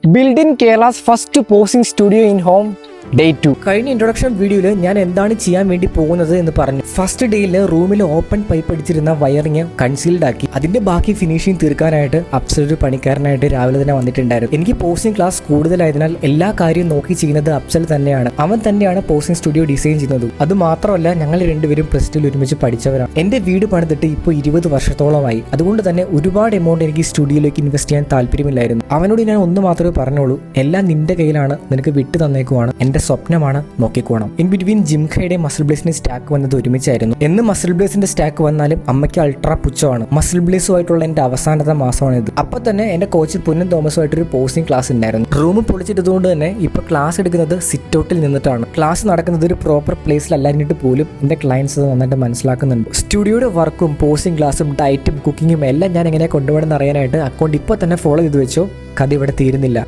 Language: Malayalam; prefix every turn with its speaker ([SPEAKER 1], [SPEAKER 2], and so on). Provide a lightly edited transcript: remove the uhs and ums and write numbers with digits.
[SPEAKER 1] Built in Kerala's first posing studio in home. Day 2.
[SPEAKER 2] കഴിഞ്ഞ ഇൻട്രൊഡക്ഷൻ വീഡിയോയിൽ ഞാൻ എന്താണ് ചെയ്യാൻ വേണ്ടി പോകുന്നത് എന്ന് പറഞ്ഞു. ഫസ്റ്റ് ഡേയിൽ റൂമിൽ ഓപ്പൺ പൈപ്പ് അടിച്ചിരുന്ന വയറിങ് കൺസീൽഡ് ആക്കി അതിന്റെ ബാക്കി ഫിനിഷിംഗ് തീർക്കാനായിട്ട് അപ്സൽ ഒരു പണിക്കാരനായിട്ട് രാവിലെ തന്നെ വന്നിട്ടുണ്ടായിരുന്നു. എനിക്ക് പോസിംഗ് ക്ലാസ് കൂടുതലായതിനാൽ എല്ലാ കാര്യവും നോക്കി ചെയ്യുന്നത് അപ്സൽ തന്നെയാണ്. അവൻ തന്നെയാണ് പോസിംഗ് സ്റ്റുഡിയോ ഡിസൈൻ ചെയ്യുന്നത്. അത് മാത്രമല്ല ഞങ്ങൾ രണ്ടുപേരും പ്ലസ് ടുവിൽ ഒരുമിച്ച് പഠിച്ചവരാണ്. എന്റെ വീട് പണിതിട്ട് ഇപ്പോൾ 20 വർഷത്തോളമായി. അതുകൊണ്ട് തന്നെ ഒരുപാട് എമൗണ്ട് എനിക്ക് സ്റ്റുഡിയോയിലേക്ക് ഇൻവെസ്റ്റ് ചെയ്യാൻ താല്പര്യമില്ലായിരുന്നു. അവനോട് ഞാൻ ഒന്ന് മാത്രമേ പറഞ്ഞോളൂ, എല്ലാം നിന്റെ കയ്യിലാണ്, നിനക്ക് വിട്ടു തന്നേക്കുവാണ്, എന്റെ സ്വപ്നമാണ്, നോക്കിക്കോണം. ഇൻ ബിറ്റ്വീൻ ജിംഖയുടെ മസിൽ ബ്ലേസിന്റെ സ്റ്റാക്ക് വന്നത് ഒരുമിച്ചായിരുന്നു. എന്ന് മസിൽ ബ്ലേസിന്റെ സ്റ്റാക്ക് വന്നാലും അമ്മയ്ക്ക് അൾട്രാ പുച്ഛമാണ്. മസിൽ ബ്ലേസുമായിട്ടുള്ള എന്റെ അവസാനത്തെ മാസമാണിത്. അപ്പൊ തന്നെ എന്റെ കോച്ച് പൊന്നും തോമസുമായിട്ടൊരു പോസിംഗ് ക്ലാസ് ഉണ്ടായിരുന്നു. റൂം പൊളിച്ചിട്ടതുകൊണ്ട് തന്നെ ഇപ്പൊ ക്ലാസ് എടുക്കുന്നത് സിറ്റ് ഔട്ടിൽ നിന്നിട്ടാണ്. ക്ലാസ് നടക്കുന്നത് ഒരു പ്രോപ്പർ പ്ലേസിലല്ലാഞ്ഞിട്ട് പോലും എന്റെ ക്ലയൻസ് അത് നന്നായിട്ട് മനസ്സിലാക്കുന്നുണ്ട്. സ്റ്റുഡിയോയുടെ വർക്കും പോസിംഗ് ക്ലാസും ഡയറ്റും കുക്കിങ്ങും എല്ലാം ഞാൻ എങ്ങനെ കൊണ്ടുപോകണമെന്ന് അറിയാനായിട്ട് അക്കൗണ്ട് ഇപ്പോൾ തന്നെ ഫോളോ ചെയ്ത് വെച്ചോ. കഥ ഇവിടെ തീരുന്നില്ല.